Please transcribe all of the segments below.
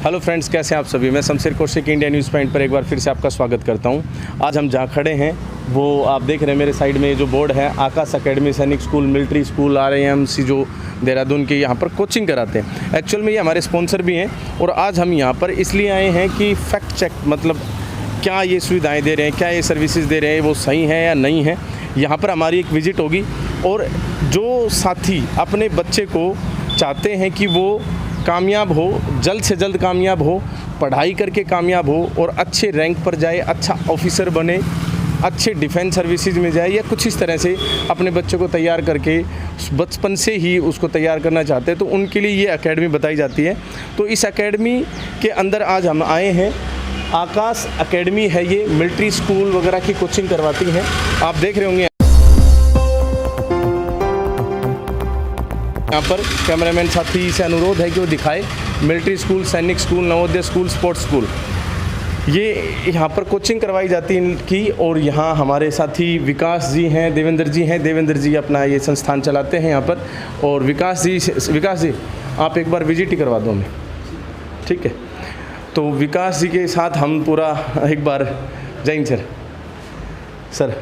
Hello friends, कैसे हैं आप सभी। मैं Shamsher Kaushik India news point पर एक बार फिर से आपका स्वागत करता हूं। आज हम जहां खड़े हैं वो आप देख रहे हैं मेरे साइड में जो बोर्ड है, आकाश एकेडमी सैनिक स्कूल मिलिट्री स्कूल RIMC जो देहरादून के यहाँ पर कोचिंग कराते हैं। एक्चुअल में ये हमारे स्पॉन्सर भी हैं और आज हम यहाँ पर इसलिए आए हैं कि फैक्ट चेक, मतलब क्या ये सुविधाएँ दे रहे हैं, क्या ये सर्विसेज दे रहे हैं, वो सही है या नहीं है। यहाँ पर हमारी एक विज़िट होगी और जो साथी अपने बच्चे को चाहते हैं कि वो कामयाब हो, जल्द से जल्द कामयाब हो, पढ़ाई करके कामयाब हो और अच्छे रैंक पर जाए, अच्छा ऑफिसर बने, अच्छे डिफेंस सर्विसेज में जाए या कुछ इस तरह से अपने बच्चे को तैयार करके बचपन से ही उसको तैयार करना चाहते हैं, तो उनके लिए ये एकेडमी बताई जाती है। तो इस एकेडमी के अंदर आज हम आए हैं। आकाश एकेडमी है, ये मिलिट्री स्कूल वगैरह की कोचिंग करवाती हैं। आप देख रहे होंगे यहाँ पर कैमरामैन साथी से अनुरोध है कि वो दिखाए मिलिट्री स्कूल, सैनिक school, Navodaya school, sports school, ये यहाँ पर कोचिंग करवाई जाती है इनकी। और यहाँ हमारे साथी विकास जी हैं, देवेंद्र जी हैं। देवेंद्र जी अपना ये संस्थान चलाते हैं यहाँ पर। और विकास जी आप एक बार विजिट ही करवा दो हमें, ठीक है। तो विकास जी के साथ हम पूरा एक बार जाएंगे। सर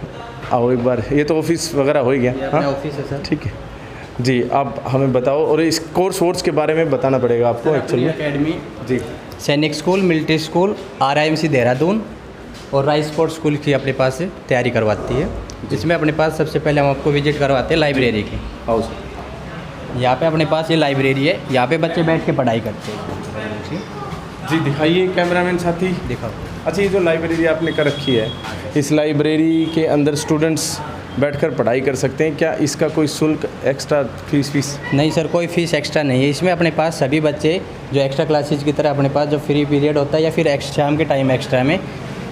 आओ एक बार, ये तो ऑफिस वगैरह हो ही गया। हाँ ऑफिस है सर, ठीक है जी। आप हमें बताओ और इस कोर्स के बारे में बताना पड़ेगा आपको। एक्चुअली एकेडमी जी सैनिक school, military school, RIMC Dehradun और राइस स्पोर्ट्स स्कूल की अपने पास से तैयारी करवाती है। जिसमें अपने पास सबसे पहले हम आपको विजिट करवाते हैं लाइब्रेरी की। हाउस यहाँ पे अपने पास ये लाइब्रेरी है, यहाँ पे बच्चे बैठ के पढ़ाई करते हैं। जी दिखाइए कैमरामैन साथी, दिखाओ। अच्छा, ये जो लाइब्रेरी आपने कर रखी है, इस लाइब्रेरी के अंदर स्टूडेंट्स बैठकर पढ़ाई कर सकते हैं क्या? इसका कोई शुल्क, एक्स्ट्रा फीस? नहीं सर, कोई फ़ीस एक्स्ट्रा नहीं है। इसमें अपने पास सभी बच्चे जो एक्स्ट्रा क्लासेज की तरह अपने पास जो फ्री पीरियड होता है या फिर शाम के टाइम एक्स्ट्रा में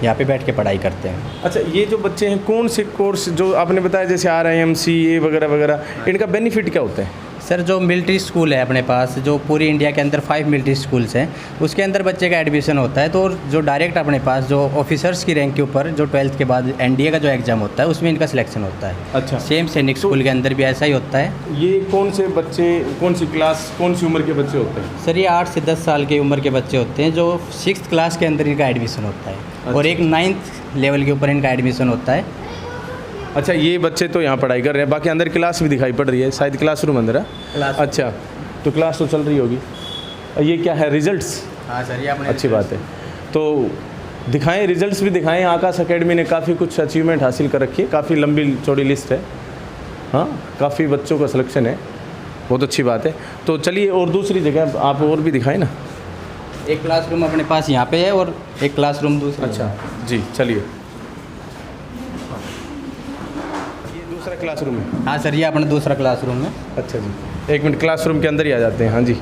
यहाँ पे बैठ के पढ़ाई करते हैं। अच्छा, ये जो बच्चे हैं कौन से कोर्स जो आपने बताया जैसे RIMC ये वगैरह वगैरह, इनका बेनिफिट क्या होता है? सर जो मिलिट्री स्कूल है अपने पास, जो पूरी इंडिया के अंदर 5 मिलिट्री स्कूल्स हैं, उसके अंदर बच्चे का एडमिशन होता है। तो जो डायरेक्ट अपने पास जो ऑफिसर्स की रैंक के ऊपर जो 12th के बाद NDA का जो एग्ज़ाम होता है उसमें इनका सिलेक्शन होता है। अच्छा, सेम सैनिक स्कूल के अंदर भी ऐसा ही होता है। ये कौन से बच्चे, कौन सी क्लास, कौन सी उम्र के बच्चे होते हैं? सर ये 8 से 10 साल की उम्र के बच्चे होते हैं जो 6th क्लास के अंदर इनका एडमिशन होता है। अच्छा। और एक 9th लेवल के ऊपर इनका एडमिशन होता है। अच्छा, ये बच्चे तो यहाँ पढ़ाई कर रहे हैं, बाकी अंदर क्लास भी दिखाई पड़ रही है, शायद क्लासरूम अंदर है। अच्छा, तो क्लास तो चल रही होगी। ये क्या है, रिजल्ट्स? हाँ सर, ये अपने अच्छी बात है। तो दिखाएं, रिजल्ट्स भी दिखाएं। आकाश एकेडमी ने काफ़ी कुछ अचीवमेंट हासिल कर रखी है, काफ़ी लंबी चौड़ी लिस्ट है। हाँ, काफ़ी बच्चों का सिलेक्शन है, बहुत अच्छी बात है। तो चलिए और दूसरी जगह आप और भी दिखाएं ना। एक क्लासरूम अपने पास यहाँ पे है और एक क्लासरूम दूसरा। अच्छा जी, चलिए। दूसरा क्लासरूम है? हाँ सर, ये अपना दूसरा क्लासरूम है। अच्छा जी, एक मिनट, क्लासरूम के अंदर ही आ जाते हैं। हाँ जी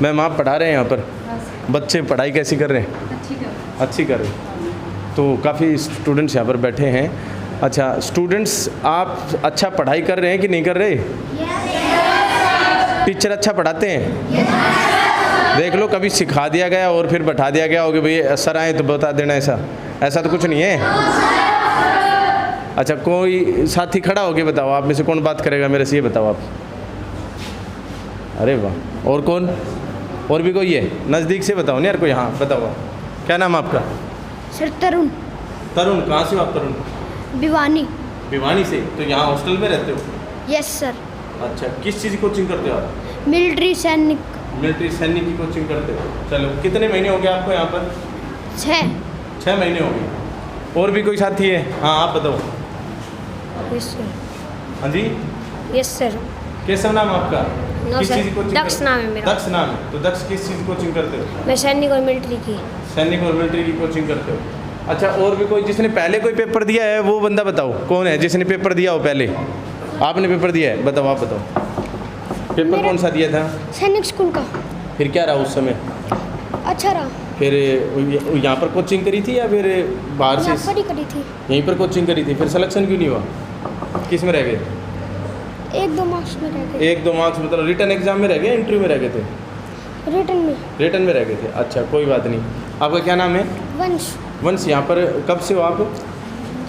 मैम, आप पढ़ा रहे हैं यहाँ पर? बच्चे पढ़ाई कैसी कर रहे हैं? अच्छी कर रहे हैं। तो काफ़ी स्टूडेंट्स यहाँ पर बैठे हैं। अच्छा स्टूडेंट्स, आप अच्छा पढ़ाई कर रहे हैं कि नहीं कर रहे? टीचर अच्छा पढ़ाते हैं? देख लो, कभी सिखा दिया गया और फिर बैठा दिया गया हो कि भाई सर आए तो बता देना, ऐसा तो कुछ नहीं है। अच्छा, कोई साथी खड़ा हो के बताओ, आप में से कौन बात करेगा मेरे से, ये बताओ आप। अरे वाह, और कौन? और भी कोई है? नज़दीक से बताओ ना यार कोई। हाँ बताओ, क्या नाम आपका? सर तरुण। तरुण, कहाँ से हो आप? तरुण भिवानी। भिवानी से? तो यहाँ हॉस्टल में रहते हो? Yes sir. अच्छा, किस चीज़ की कोचिंग करते हो आप? मिलिट्री सैनिक। मिलिट्री सैनिक की कोचिंग करते हो। चलो, कितने महीने हो गए आपको यहाँ पर? 6 महीने हो गए। और भी कोई साथी है? हाँ आप बताओ। Yes sir. हाँ जी, यस सर। कैसा नाम आपका? नो किस सर, चीज़ की कोचिंग दक्ष नाम है मेरा। दक्ष नाम है। तो दक्ष किस चीज़ की कोचिंग करते हो? मैं सैनिक और मिलिट्री की। सैनिक और मिलिट्री की कोचिंग करते हो। अच्छा, और भी कोई जिसने पहले कोई पेपर दिया है वो बंदा बताओ, कौन है जिसने पेपर दिया हो पहले? आपने पेपर दिया है? बताओ, आप बताओ। पेपर कौन सा दिया था? सैनिक स्कूल का। फिर क्या रहा उस समय? अच्छा रहा। फिर यहाँ पर कोचिंग करी थी या फिर बाहर से? यहाँ पर ही करी थी। यहीं पर कोचिंग करी थी, फिर सिलेक्शन क्यों नहीं हुआ? किस में रह गए? 1-2 मार्क्स में रह गए। 1-2 मार्क्स मतलब रिटर्न एग्जाम में रह गए, इंटरव्यू में रह गए थे? रिटर्न में रह गए थे। अच्छा, कोई बात नहीं। आपका क्या नाम है? वंश। यहाँ पर कब से हो आप?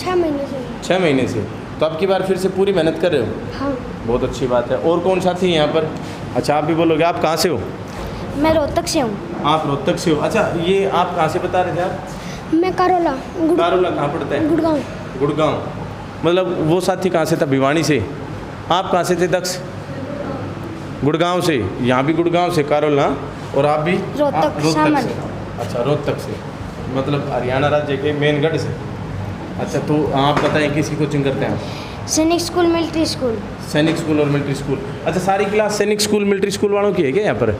6 महीने से। 6 महीने से। तो अब की बार फिर से पूरी मेहनत कर रहे हो? हाँ। बहुत अच्छी बात है। और कौन साथी है यहाँ पर? अच्छा, आप भी बोलोगे। आप कहाँ से हो? मैं रोहतक से हूँ। आप रोहतक से हो। अच्छा, ये आप कहाँ से बता रहे थे आप? मैं कारोला कारोला कहाँ पड़ता है? गुड़गांव। गुड़गांव। मतलब वो साथी कहाँ से था? भिवानी से। आप कहाँ से थे दक्ष? गुड़गांव से। यहाँ भी गुड़गांव से कारोला। और आप भी? रोहतक, रोहतक शामल। से। अच्छा, रोहतक से, मतलब हरियाणा राज्य के मेनगढ़ से। अच्छा, तो आप बताएं किसकी कोचिंग करते हैं आप? सैनिक स्कूल, मिलिट्री स्कूल। सैनिक स्कूल और मिलिट्री स्कूल। अच्छा, सारी क्लास सैनिक स्कूल मिलिट्री स्कूल वालों की है क्या यहाँ पर?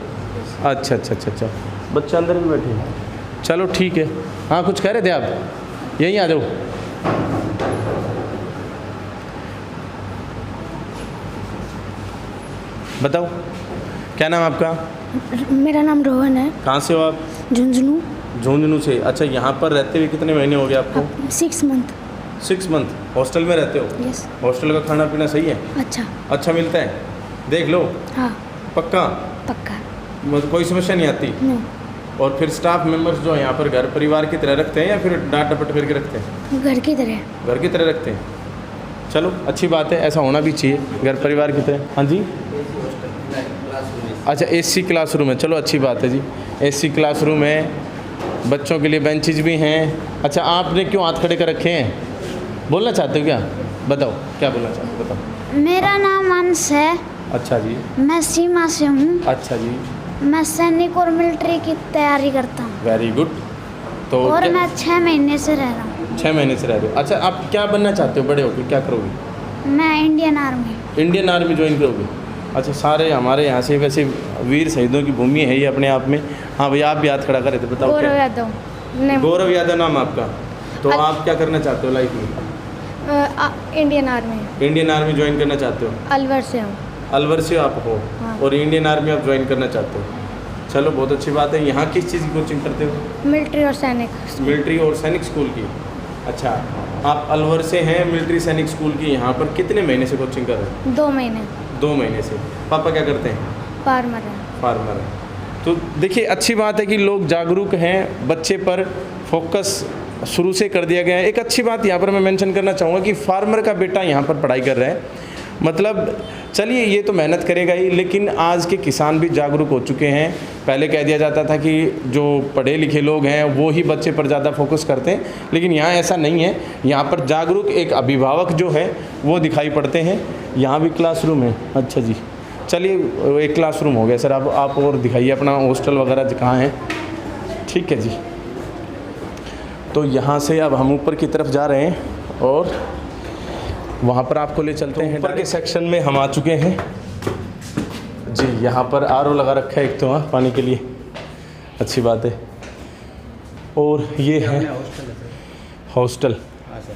अच्छा अच्छा अच्छा अच्छा, बच्चे अंदर भी बैठे हैं। चलो ठीक है। हाँ, कुछ कह रहे थे आप? यहीं आ जाओ। बताओ, क्या नाम आपका? मेरा नाम रोहन है। कहाँ से हो आप? झुंझुनू। झुंझुनू से। अच्छा, यहाँ पर रहते हुए कितने महीने हो गए आपको? 6 मंथ। 6 मंथ। हॉस्टल में रहते हो? यस। हॉस्टल का खाना पीना सही है? अच्छा। अच्छा मिलता है? देख लो। हाँ, पक्का? पक्का। मतलब कोई समस्या नहीं आती? नो। और फिर स्टाफ मेंबर्स जो है यहाँ पर घर परिवार की तरह रखते हैं या फिर डांट डपट करके रखते हैं? घर की तरह। घर की तरह रखते हैं। चलो अच्छी बात है, ऐसा होना भी चाहिए, घर परिवार की तरह। हाँ जी। अच्छा, एसी क्लासरूम है। चलो अच्छी बात है जी, एसी क्लासरूम है, बच्चों के लिए बेंचेज भी हैं। अच्छा, आपने क्यों हाथ खड़े कर रखे हैं? बोलना चाहते हो क्या? बताओ, क्या बोलना चाहते हो, बताओ। मेरा नाम अंश है। अच्छा जी। मैं सीमा से हूँ। अच्छा जी। मैं सैनिक और मिलिट्री की तैयारी करता हूँ। Very good. तो और मैं 6 महीने से रह रहा हूँ। 6 महीने से रह रहे हो। अच्छा, आप क्या बनना चाहते हो बड़े होकर, क्या करोगे? मैं Indian army. Indian army join करोगे? अच्छा, सारे हमारे यहाँ से वैसे वीर शहीदों की भूमि है ये अपने आप में। हाँ भैया, आप भी हाथ खड़ा कर रहे थे, बताओ गौरव क्या? यादव। गौरव यादव नाम आपका। तो आप क्या करना चाहते हो लाइफ में? Indian army. Indian army join करना चाहते हो? अलवर से हूँ। अलवर से आप हो। हाँ। और इंडियन आर्मी आप ज्वाइन करना चाहते हो? चलो बहुत अच्छी बात है। यहाँ किस चीज़ की कोचिंग करते हो? मिलिट्री और सैनिक। मिलिट्री और सैनिक स्कूल की। अच्छा, आप अलवर से हैं, मिलिट्री सैनिक स्कूल की। यहाँ पर कितने महीने से कोचिंग कर रहे हैं? 2 महीने। 2 महीने से। पापा क्या करते हैं? फार्मर है। फार्मर है। तो देखिए, अच्छी बात है कि लोग जागरूक हैं, बच्चे पर फोकस शुरू से कर दिया गया है। एक अच्छी बात यहाँ पर मैं मेंशन करना चाहूँगा कि फार्मर का बेटा यहाँ पर पढ़ाई कर रहा है। मतलब चलिए, ये तो मेहनत करेगा ही, लेकिन आज के किसान भी जागरूक हो चुके हैं। पहले कह दिया जाता था कि जो पढ़े लिखे लोग हैं वो ही बच्चे पर ज़्यादा फोकस करते हैं, लेकिन यहाँ ऐसा नहीं है। यहाँ पर जागरूक एक अभिभावक जो है वो दिखाई पड़ते हैं। यहाँ भी क्लासरूम है। अच्छा जी, चलिए, एक क्लासरूम हो गया सर। अब आप और दिखाइए अपना हॉस्टल वगैरह कहाँ है। ठीक है जी। तो यहाँ से अब हम ऊपर की तरफ जा रहे हैं और वहाँ पर आपको ले चलते हैं। ऊपर के सेक्शन में हम आ चुके हैं जी। यहाँ पर आरओ लगा रखा है एक तो, हाँ, पानी के लिए, अच्छी बात है। और ये है हॉस्टल। हाँ सर।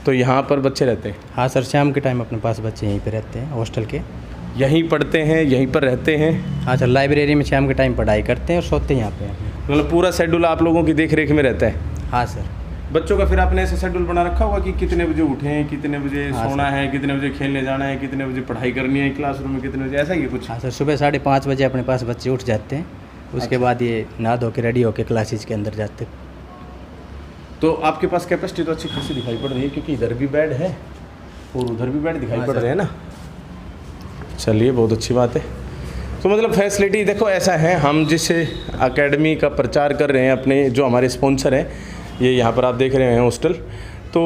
तो यहाँ पर बच्चे रहते हैं? हाँ सर, शाम के टाइम अपने पास बच्चे यहीं पे रहते हैं हॉस्टल के। यहीं पढ़ते हैं, यहीं पर रहते हैं? हाँ सर, लाइब्रेरी में शाम के टाइम पढ़ाई करते हैं और सोते हैं यहाँ पे। मतलब पूरा शेड्यूल आप लोगों की देख रेख में रहता है? हाँ सर। बच्चों का फिर आपने ऐसा शेड्यूल बना रखा होगा कि कितने बजे उठें, कितने बजे हाँ सोना है, कितने बजे खेलने जाना है, कितने बजे पढ़ाई करनी है क्लासरूम में, कितने बजे, ऐसा ही है कुछ? हाँ सर, सुबह 5:30 बजे अपने पास बच्चे उठ जाते हैं। उसके बाद ये नहा धो के रेडी होके क्लासेज के अंदर जाते हैं। तो आपके पास कैपेसिटी तो अच्छी खासी दिखाई पड़ रही है, क्योंकि इधर भी बेड है और उधर भी बेड दिखाई पड़ रहे हैं ना। चलिए, बहुत अच्छी बात है। तो मतलब फैसिलिटी देखो ऐसा है, हम जिस एकेडमी का प्रचार कर रहे हैं, अपने जो हमारे स्पॉन्सर हैं, ये यहाँ पर आप देख रहे हैं हॉस्टल, तो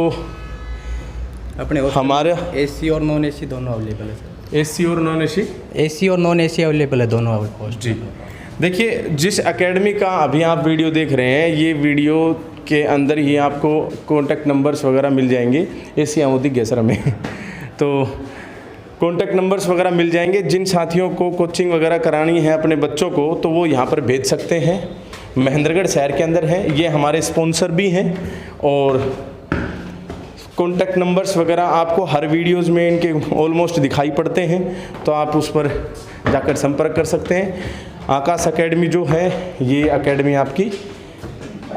अपने हमारा AC और नॉन AC दोनों अवेलेबल है सर। AC और नॉन AC? AC और नॉन AC अवेलेबल है दोनों हॉस्टल। जी, देखिए, जिस एकेडमी का अभी आप वीडियो देख रहे हैं, ये वीडियो के अंदर ही आपको कॉन्टैक्ट नंबर्स वगैरह मिल जाएंगे। AC यहाँ दिख गया सर हमें तो कॉन्टैक्ट नंबर्स वगैरह मिल जाएंगे। जिन साथियों को कोचिंग वगैरह करानी है अपने बच्चों को, तो वो यहाँ पर भेज सकते हैं। महेंद्रगढ़ शहर के अंदर है, ये हमारे स्पॉन्सर भी हैं। और कॉन्टैक्ट नंबर्स वगैरह आपको हर वीडियोज़ में इनके ऑलमोस्ट दिखाई पड़ते हैं, तो आप उस पर जाकर संपर्क कर सकते हैं। आकाश एकेडमी जो है, ये एकेडमी आपकी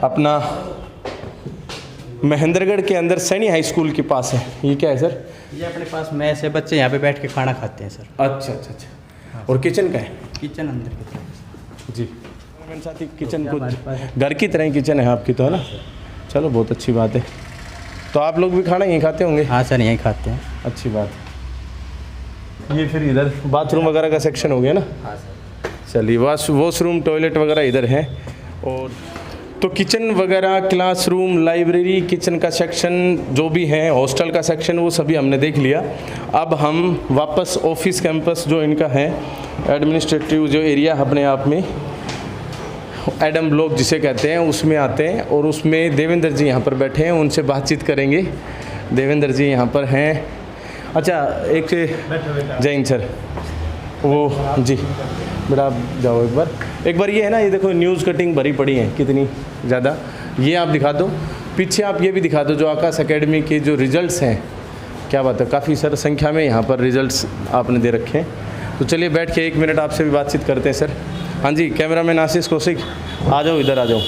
अपना महेंद्रगढ़ के अंदर सैनी हाई स्कूल के पास है। ये क्या है सर? ये अपने पास मैस है, बच्चे यहाँ पे बैठ के खाना खाते हैं सर। अच्छा अच्छा अच्छा। और किचन का है? किचन अंदर की तरफ जी, मेरे साथ ही किचन को घर की तरह ही किचन है आपकी, तो है ना। चलो, बहुत अच्छी बात है। तो आप लोग भी खाना यहीं खाते होंगे? हाँ सर, यहीं खाते हैं। अच्छी बात है। ये फिर इधर बाथरूम वगैरह का सेक्शन हो गया ना? हाँ सर। चलिए, वॉशरूम टॉयलेट वगैरह इधर है। और तो किचन वगैरह, क्लासरूम, लाइब्रेरी, किचन का सेक्शन जो भी है, हॉस्टल का सेक्शन, वो सभी हमने देख लिया। अब हम वापस ऑफिस कैंपस जो इनका है, एडमिनिस्ट्रेटिव जो एरिया अपने आप में एडम ब्लॉक जिसे कहते हैं, उसमें आते हैं और उसमें देवेंद्र जी यहाँ पर बैठे हैं, उनसे बातचीत करेंगे। देवेंद्र जी यहाँ पर हैं। अच्छा, एक जय हिंद सर। वो जी बेटा आप जाओ एक बार ये है ना, ये देखो न्यूज़ कटिंग भरी पड़ी है कितनी ज़्यादा, ये आप दिखा दो। पीछे आप ये भी दिखा दो जो आकाश एकेडमी के जो रिजल्ट्स हैं, क्या बात है, काफ़ी सर संख्या में यहाँ पर रिजल्ट्स आपने दे रखे हैं। तो चलिए बैठ के 1 मिनट आपसे भी बातचीत करते हैं सर। हाँ जी, कैमरामैन आशीष कौशिक आ जाओ, इधर आ जाओ।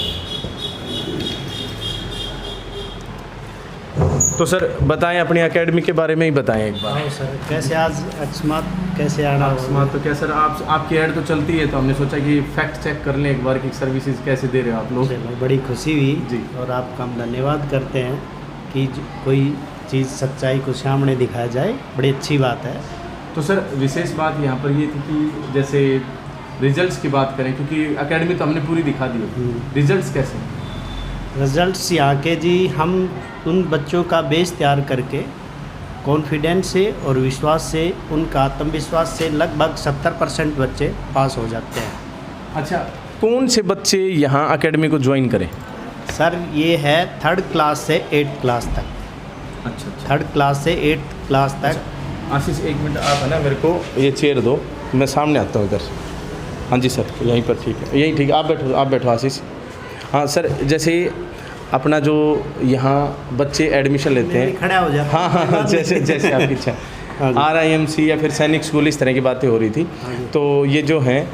तो सर बताएं अपनी एकेडमी के बारे में ही बताएं एक बार। हाँ सर, कैसे आज अकस्मात कैसे आना हुआ? तो क्या सर आपकी ऐड तो चलती है, तो हमने सोचा कि फैक्ट चेक कर लें एक बार कि सर्विसेज कैसे दे रहे हो आप लोग। चलो, बड़ी खुशी हुई जी। और आपका हम धन्यवाद करते हैं कि कोई चीज़ सच्चाई को सामने दिखाया जाए, बड़ी अच्छी बात है। तो सर विशेष बात यहाँ पर ये थी कि जैसे रिजल्ट्स की बात करें, क्योंकि एकेडमी तो हमने पूरी दिखा दी, रिजल्ट्स कैसे? रिजल्ट्स यहाँ के जी, हम उन बच्चों का बेस तैयार करके कॉन्फिडेंस से और विश्वास से, उनका आत्मविश्वास से लगभग 70% बच्चे पास हो जाते हैं। अच्छा, कौन से बच्चे यहाँ एकेडमी को ज्वाइन करें? सर ये है 3rd क्लास से 8th क्लास तक। अच्छा, 3rd क्लास से 8th क्लास तक। आशीष 1 मिनट आप है ना, मेरे को ये चेयर दो, मैं सामने आता हूँ इधर। हाँ जी सर, यहीं पर ठीक है, यहीं ठीक है, आप बैठो आशीष। हाँ सर, जैसे अपना जो यहाँ बच्चे एडमिशन लेते हैं, खड़ा हो जाता हाँ हाँ हाँ, जैसे आपकी इच्छा, RIMC या फिर सैनिक स्कूल, इस तरह की बातें हो रही थी। तो ये जो हैं,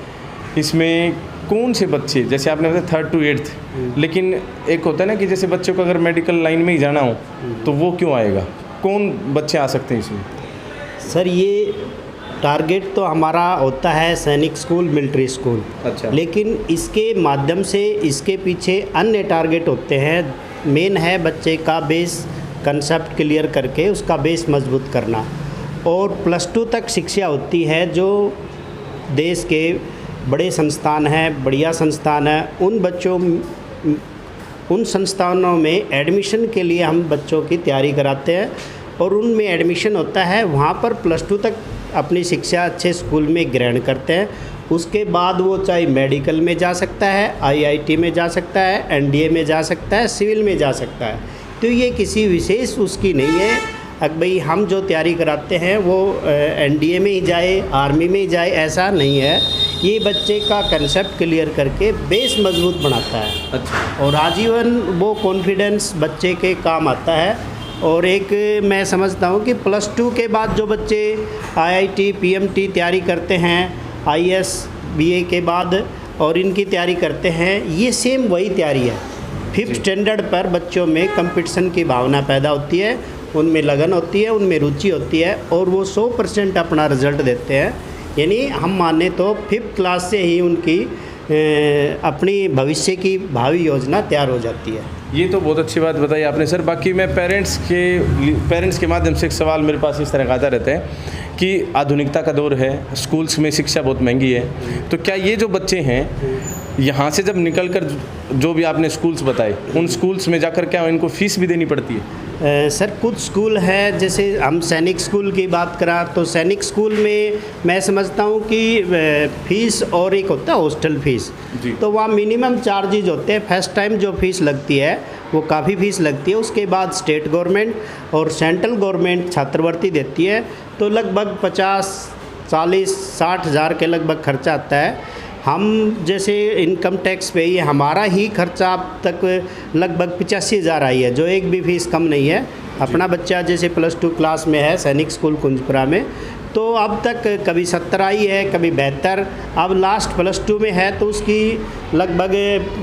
इसमें कौन से बच्चे, जैसे आपने बताया 3rd to 8th, लेकिन एक होता है ना कि जैसे बच्चों को अगर मेडिकल लाइन में ही जाना हो तो वो क्यों आएगा, कौन बच्चे आ सकते हैं इसमें? सर ये टारगेट तो हमारा होता है सैनिक स्कूल, मिलिट्री स्कूल। अच्छा। लेकिन इसके माध्यम से इसके पीछे अन्य टारगेट होते हैं। मेन है बच्चे का बेस कंसेप्ट क्लियर करके उसका बेस मजबूत करना, और +2 तक शिक्षा होती है जो देश के बड़े संस्थान हैं, बढ़िया संस्थान हैं, उन संस्थानों में एडमिशन के लिए हम बच्चों की तैयारी कराते हैं और उनमें एडमिशन होता है। वहाँ पर +2 तक अपनी शिक्षा अच्छे स्कूल में ग्रहण करते हैं। उसके बाद वो चाहे मेडिकल में जा सकता है, IIT में जा सकता है, NDA में जा सकता है, सिविल में जा सकता है। तो ये किसी विशेष उसकी नहीं है, अब भाई हम जो तैयारी कराते हैं वो NDA में ही जाए, आर्मी में ही जाए, ऐसा नहीं है। ये बच्चे का कंसेप्ट क्लियर करके बेस मजबूत बनाता है। अच्छा। और आजीवन वो कॉन्फिडेंस बच्चे के काम आता है। और एक मैं समझता हूँ कि +2 के बाद जो बच्चे IIT PMT तैयारी करते हैं, IAS BA के बाद, और इनकी तैयारी करते हैं, ये सेम वही तैयारी है। 5th स्टैंडर्ड पर बच्चों में कंपटीशन की भावना पैदा होती है, उनमें लगन होती है, उनमें रुचि होती है, और वो 100% अपना रिजल्ट देते हैं। यानी हम माने तो 5th क्लास से ही उनकी अपनी भविष्य की भावी योजना तैयार हो जाती है। ये तो बहुत अच्छी बात बताई आपने सर। बाकी मैं पेरेंट्स के माध्यम से एक सवाल मेरे पास इस तरह का आता रहता है कि आधुनिकता का दौर है, स्कूल्स में शिक्षा बहुत महंगी है, तो क्या ये जो बच्चे हैं यहाँ से जब निकल कर जो भी आपने स्कूल्स बताए, उन स्कूल्स में जाकर क्या इनको फ़ीस भी देनी पड़ती है? सर कुछ स्कूल है, जैसे हम सैनिक स्कूल की बात करा तो सैनिक स्कूल में मैं समझता हूँ कि फ़ीस और एक होता है हॉस्टल फ़ीस, तो वहाँ मिनिमम चार्जेज होते हैं। फर्स्ट टाइम जो फ़ीस लगती है वो काफ़ी फ़ीस लगती है, उसके बाद स्टेट गवर्नमेंट और सेंट्रल गवर्नमेंट छात्रवृत्ति देती है, तो लगभग 50, 40, 60 हज़ार के लगभग खर्चा आता है। हम जैसे इनकम टैक्स पे ये हमारा ही खर्चा अब तक लगभग 85 हज़ार आई है, जो एक भी फीस कम नहीं है। अपना बच्चा जैसे +2 क्लास में है सैनिक स्कूल कुंजपुरा में, तो अब तक कभी 70 आई है, कभी 72, अब लास्ट +2 में है, तो उसकी लगभग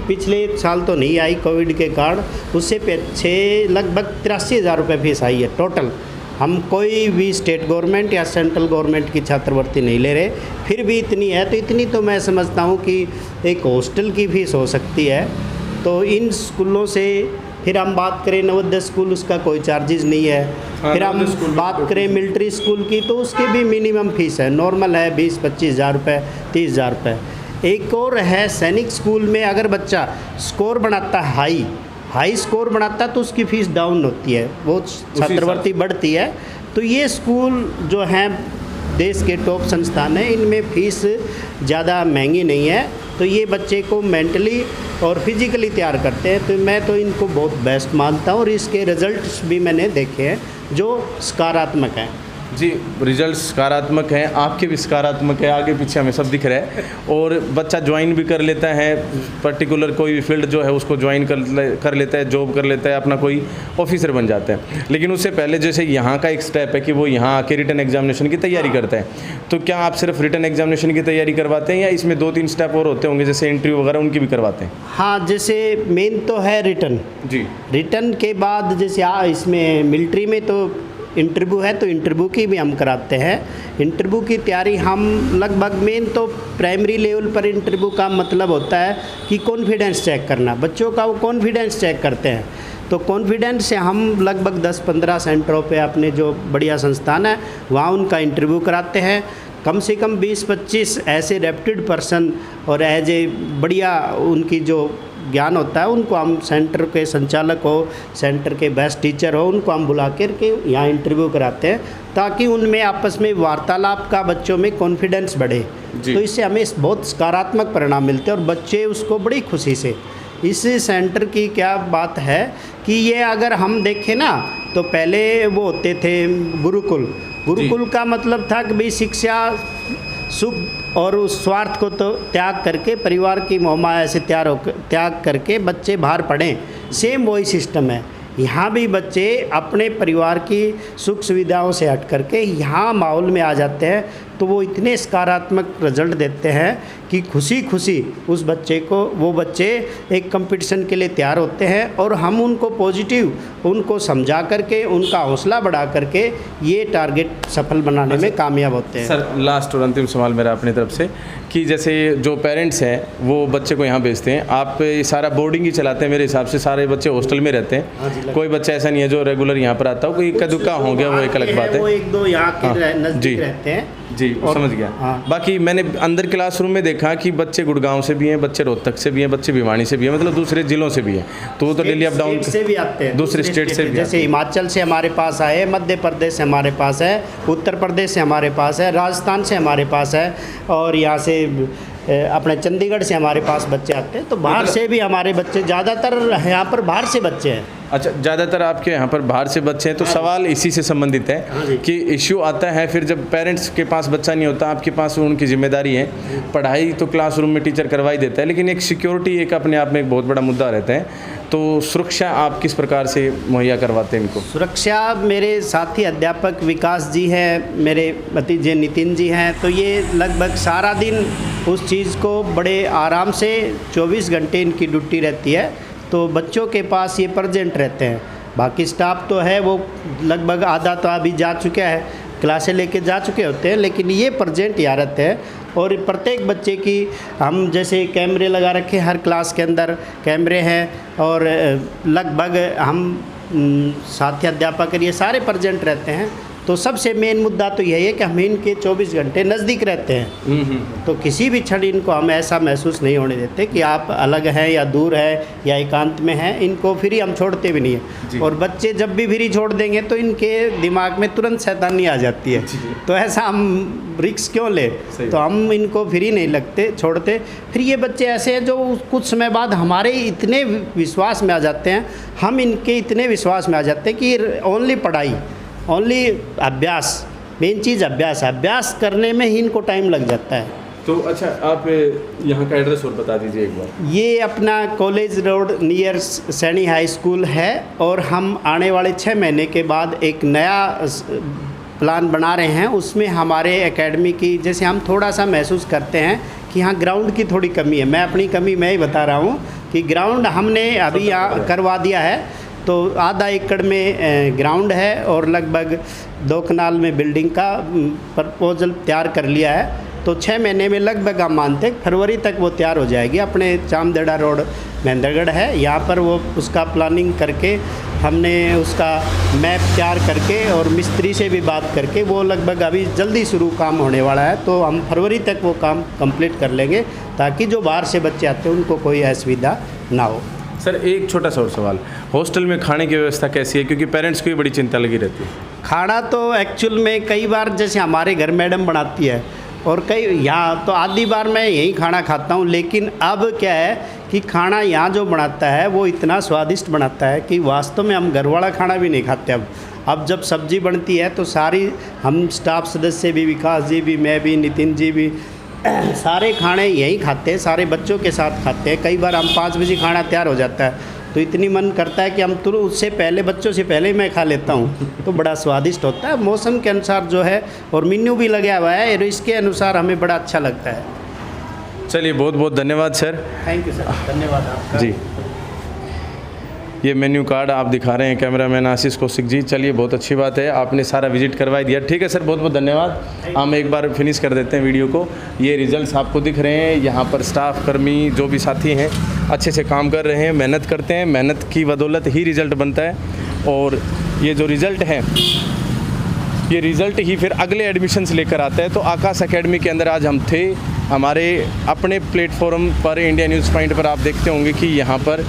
पिछले साल तो नहीं आई कोविड के कारण, उससे पीछे लगभग 83 हज़ार रुपये फीस आई है टोटल। हम कोई भी स्टेट गवर्नमेंट या सेंट्रल गवर्नमेंट की छात्रवृत्ति नहीं ले रहे, फिर भी इतनी है, तो इतनी तो मैं समझता हूँ कि एक हॉस्टल की फ़ीस हो सकती है। तो इन स्कूलों से फिर हम बात करें नवोदय स्कूल, उसका कोई चार्जेस नहीं है। फिर हम बात करें मिलिट्री स्कूल की, तो उसकी भी मिनिमम फ़ीस है, नॉर्मल है 20-25 हज़ार रुपये, 30 हज़ार रुपये। एक और है सैनिक स्कूल में, अगर बच्चा स्कोर बनाता है हाई स्कोर बनाता है तो उसकी फ़ीस डाउन होती है, वो छात्रवृत्ति बढ़ती है। तो ये स्कूल जो हैं देश के टॉप संस्थान हैं, इनमें फ़ीस ज़्यादा महंगी नहीं है, तो ये बच्चे को मेंटली और फिजिकली तैयार करते हैं। तो मैं तो इनको बहुत बेस्ट मानता हूँ और इसके रिज़ल्ट्स भी मैंने देखे हैं जो सकारात्मक हैं। जी, रिजल्ट सकारात्मक हैं, आपके भी सकारात्मक है, आगे पीछे हमें सब दिख रहा है। और बच्चा ज्वाइन भी कर लेता है, पर्टिकुलर कोई भी फील्ड जो है उसको ज्वाइन कर लेता है, जॉब कर लेता है, अपना कोई ऑफिसर बन जाता है। लेकिन उससे पहले जैसे यहाँ का एक स्टेप है कि वो यहाँ आके रिटन एग्जामिनेशन की तैयारी करता है, तो क्या आप सिर्फ रिटन एग्जामिनेशन की तैयारी करवाते हैं या इसमें 2-3 स्टेप और होते होंगे, जैसे इंटरव्यू वगैरह उनकी भी करवाते हैं? हाँ, जैसे मेन तो है रिटन। जी, रिटन के बाद जैसे इसमें मिलिट्री में तो इंटरव्यू है, तो इंटरव्यू की भी हम कराते हैं। इंटरव्यू की तैयारी हम लगभग मेन तो प्राइमरी लेवल पर इंटरव्यू का मतलब होता है कि कॉन्फिडेंस चेक करना, बच्चों का वो कॉन्फिडेंस चेक करते हैं। तो कॉन्फिडेंस से हम लगभग 10-15 सेंटरों पे अपने जो बढ़िया संस्थान है वहाँ उनका इंटरव्यू कराते हैं। कम से कम 20-25 ऐसे रेप्यूटेड पर्सन और एज ए बढ़िया उनकी जो ज्ञान होता है उनको हम सेंटर के संचालक हो, सेंटर के बेस्ट टीचर हो, उनको हम बुला कर के यहाँ इंटरव्यू कराते हैं ताकि उनमें आपस में वार्तालाप का बच्चों में कॉन्फिडेंस बढ़े। तो इससे हमें बहुत सकारात्मक परिणाम मिलते हैं और बच्चे उसको बड़ी खुशी से। इस सेंटर की क्या बात है कि ये अगर हम देखें ना तो पहले वो होते थे गुरुकुल का मतलब था कि भाई शिक्षा सुख और उस स्वार्थ को तो त्याग करके परिवार की मोहमाया से त्याग करके बच्चे बाहर पढ़ें। सेम वही सिस्टम है यहाँ भी, बच्चे अपने परिवार की सुख सुविधाओं से हट करके यहाँ माहौल में आ जाते हैं तो वो इतने सकारात्मक रिजल्ट देते हैं कि खुशी खुशी उस बच्चे को, वो बच्चे एक कंपटीशन के लिए तैयार होते हैं और हम उनको पॉजिटिव उनको समझा करके उनका हौसला बढ़ा करके ये टारगेट सफल बनाने में कामयाब होते हैं। सर, लास्ट और अंतिम सवाल मेरा अपनी तरफ से कि जैसे जो पेरेंट्स हैं वो बच्चे को यहाँ भेजते हैं, आप सारा बोर्डिंग ही चलाते हैं मेरे हिसाब से, सारे बच्चे हॉस्टल में रहते हैं, कोई बच्चा ऐसा नहीं है जो रेगुलर यहाँ पर आता हो, कोई इक्का दुक्का हो गया वो एक अलग बात है, वो 1-2 यहाँ के नज़दीक रहते हैं। जी, समझ गया। हाँ। बाकी मैंने अंदर क्लासरूम में देखा कि बच्चे गुड़गांव से भी हैं, बच्चे रोहतक से भी हैं, बच्चे भिवानी से भी हैं, मतलब दूसरे जिलों से भी हैं, तो वो तो डेली अप डाउन से भी आते हैं, दूसरे स्टेट से भी, जैसे हिमाचल से हमारे पास आए, मध्य प्रदेश से हमारे पास है, उत्तर प्रदेश से हमारे पास है, राजस्थान से हमारे पास है और यहाँ से अपने चंडीगढ़ से हमारे पास बच्चे आते हैं। तो बाहर से भी हमारे बच्चे, ज़्यादातर यहाँ पर बाहर से बच्चे हैं। अच्छा, ज़्यादातर आपके यहाँ पर बाहर से बच्चे हैं, तो सवाल इसी से संबंधित है कि इश्यू आता है फिर जब पेरेंट्स के पास बच्चा नहीं होता, आपके पास उनकी जिम्मेदारी है, पढ़ाई तो क्लासरूम में टीचर करवा ही देता है, लेकिन एक सिक्योरिटी एक अपने आप में एक बहुत बड़ा मुद्दा रहता है, तो सुरक्षा आप किस प्रकार से मुहैया करवाते हैं इनको? सुरक्षा मेरे साथी अध्यापक विकास जी हैं, मेरे भतीजे नितिन जी हैं, तो ये लगभग सारा दिन उस चीज़ को बड़े आराम से 24 घंटे इनकी ड्यूटी रहती है, तो बच्चों के पास ये प्रेजेंट रहते हैं। बाकी स्टाफ तो है वो लगभग आधा तो अभी जा चुका है, क्लासें लेके जा चुके होते हैं, लेकिन ये प्रेजेंट यहाँ रहते हैं और प्रत्येक बच्चे की हम जैसे कैमरे लगा रखे, हर क्लास के अंदर कैमरे हैं और लगभग हम साथी अध्यापक ये सारे प्रेजेंट रहते हैं। तो सबसे मेन मुद्दा तो यही है कि हम इनके 24 घंटे नज़दीक रहते हैं, तो किसी भी क्षण इनको हम ऐसा महसूस नहीं होने देते कि आप अलग हैं या दूर है या एकांत में हैं। इनको फ्री हम छोड़ते भी नहीं है और बच्चे जब भी फ्री छोड़ देंगे तो इनके दिमाग में तुरंत शैतानी आ जाती है, तो ऐसा हम रिस्क क्यों ले, तो हम इनको फ्री नहीं छोड़ते। फिर ये बच्चे ऐसे हैं जो कुछ समय बाद हमारे इतने विश्वास में आ जाते हैं, हम इनके इतने विश्वास में आ जाते हैं कि ओनली पढ़ाई, ओनली अभ्यास, मेन चीज़ अभ्यास करने में ही इनको टाइम लग जाता है। तो अच्छा, आप यहाँ का एड्रेस और बता दीजिए एक बार। ये अपना college road near Saini high school है और हम आने वाले 6 महीने के बाद एक नया प्लान बना रहे हैं, उसमें हमारे एकेडमी की जैसे हम थोड़ा सा महसूस करते हैं कि यहाँ ग्राउंड की थोड़ी कमी है। मैं अपनी कमी मैं ही बता रहा हूँ कि ग्राउंड हमने अभी यहाँ करवा दिया है, तो आधा एकड़ में ग्राउंड है और लगभग 2 कनाल में बिल्डिंग का प्रपोजल तैयार कर लिया है। तो 6 महीने में लगभग हम मानते हैं फरवरी तक वो तैयार हो जाएगी। अपने चामदेड़ा रोड महेंद्रगढ़ है, यहाँ पर वो उसका प्लानिंग करके हमने उसका मैप तैयार करके और मिस्त्री से भी बात करके वो लगभग अभी जल्दी शुरू काम होने वाला है, तो हम फरवरी तक वो काम कंप्लीट कर लेंगे ताकि जो बाहर से बच्चे आते हैं उनको कोई असुविधा ना हो। सर एक छोटा सा और सवाल, हॉस्टल में खाने की व्यवस्था कैसी है, क्योंकि पेरेंट्स को भी बड़ी चिंता लगी रहती है। खाना तो एक्चुअल में कई बार जैसे हमारे घर मैडम बनाती है और कई यहाँ तो आधी बार मैं यहीं खाना खाता हूँ, लेकिन अब क्या है कि खाना यहाँ जो बनाता है वो इतना स्वादिष्ट बनाता है कि वास्तव में हम घर वाला खाना भी नहीं खाते। अब जब सब्जी बनती है तो सारी हम स्टाफ सदस्य भी, विकास जी भी, मैं भी, नितिन जी भी, सारे खाने यहीं खाते हैं, सारे बच्चों के साथ खाते हैं। कई बार हम 5 बजे खाना तैयार हो जाता है तो इतनी मन करता है कि हम तुरंत उससे पहले, बच्चों से पहले ही मैं खा लेता हूँ, तो बड़ा स्वादिष्ट होता है। मौसम के अनुसार जो है और मेन्यू भी लगा हुआ है, इसके अनुसार हमें बड़ा अच्छा लगता है। चलिए बहुत बहुत धन्यवाद सर। थैंक यू सर, धन्यवाद आपका। जी, ये मेन्यू कार्ड आप दिखा रहे हैं कैमरामैन आशीष कौशिक जी। चलिए बहुत अच्छी बात है, आपने सारा विजिट करवाई दिया। ठीक है सर, बहुत बहुत धन्यवाद। हम एक बार फिनिश कर देते हैं वीडियो को। ये रिजल्ट्स आपको दिख रहे हैं, यहाँ पर स्टाफ कर्मी जो भी साथी हैं अच्छे से काम कर रहे हैं, मेहनत करते हैं, मेहनत की बदौलत ही रिज़ल्ट बनता है। और ये जो रिज़ल्ट है, ये रिज़ल्ट ही फिर अगले एडमिशन्स लेकर आता है। तो आकाश एकेडमी के अंदर आज हम थे, हमारे अपने प्लेटफॉर्म पर इंडिया न्यूज़ पॉइंट पर आप देखते होंगे कि यहाँ पर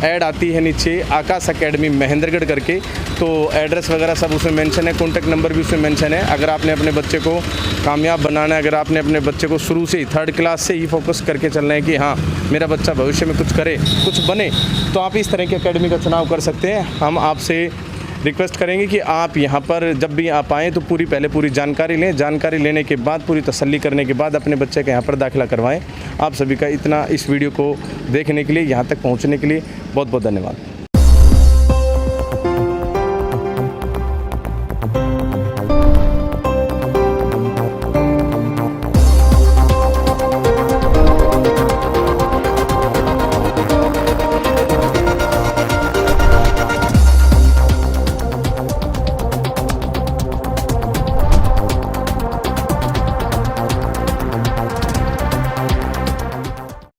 ऐड आती है नीचे आकाश एकेडमी महेंद्रगढ़ करके, तो एड्रेस वगैरह सब उसमें मेंशन है, कॉन्टैक्ट नंबर भी उसमें मेंशन है। अगर आपने अपने बच्चे को कामयाब बनाना है, अगर आपने अपने बच्चे को शुरू से ही 3rd क्लास से ही फोकस करके चलना है कि हाँ मेरा बच्चा भविष्य में कुछ करे, कुछ बने, तो आप इस तरह की एकेडमी का चुनाव कर सकते हैं। हम आपसे रिक्वेस्ट करेंगे कि आप यहाँ पर जब भी आप आएँ तो पहले पूरी जानकारी लें। जानकारी लेने के बाद, पूरी तसल्ली करने के बाद अपने बच्चे का यहाँ पर दाखिला करवाएं। आप सभी का इतना इस वीडियो को देखने के लिए, यहाँ तक पहुँचने के लिए बहुत बहुत धन्यवाद।